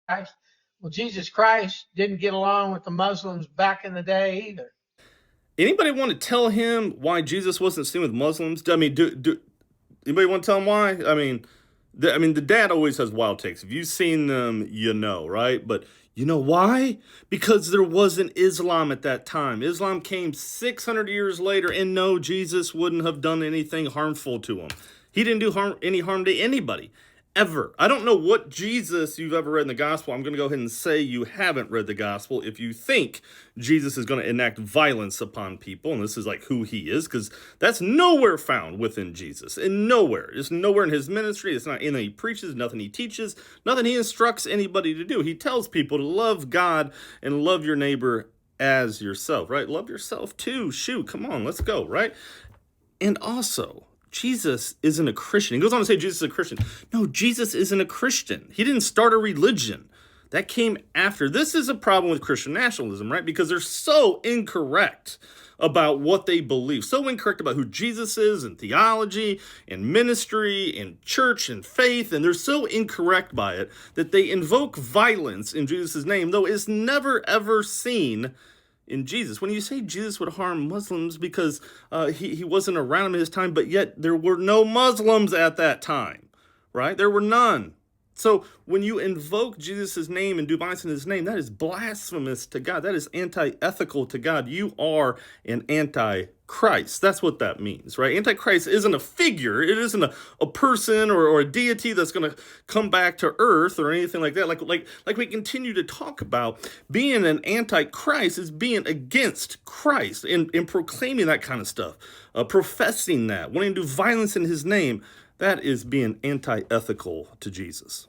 Christ. Well, Jesus Christ didn't get along with the Muslims back in the day either. Anybody want to tell him why Jesus wasn't seen with Muslims? I mean, do anybody want to tell him why? The dad always has wild takes. If you've seen them, you know, right? But you know why? Because there wasn't Islam at that time. Islam came 600 years later, and no, Jesus wouldn't have done anything harmful to him. He didn't do any harm to anybody. Ever. I don't know what Jesus you've ever read in the gospel. I'm going to go ahead and say you haven't read the gospel if you think Jesus is going to enact violence upon people, and this is like who he is, because that's nowhere found within Jesus. And nowhere. It's nowhere in his ministry. It's not anything he preaches, nothing he teaches, nothing he instructs anybody to do. He tells people to love God and love your neighbor as yourself, right? Love yourself too. Shoot, come on, let's go, right? And also, Jesus isn't a Christian. He goes on to say Jesus is a Christian. No, Jesus isn't a Christian. He didn't start a religion. That came after. This is a problem with Christian nationalism, right? Because they're so incorrect about what they believe, so incorrect about who Jesus is and theology and ministry and church and faith, and they're so incorrect by it that they invoke violence in Jesus' name, though it's never ever seen in Jesus. When you say Jesus would harm Muslims because he wasn't around in his time, but yet there were no Muslims at that time, right? There were none. So when you invoke Jesus' name and do violence in his name, that is blasphemous to God. That is anti-ethical to God. You are an anti-Christ. That's what that means, right? Antichrist isn't a figure. It isn't a person or a deity that's going to come back to earth or anything like that. Like we continue to talk about, being an anti-Christ is being against Christ and proclaiming that kind of stuff, professing that, wanting to do violence in his name. That is being anti-ethical to Jesus.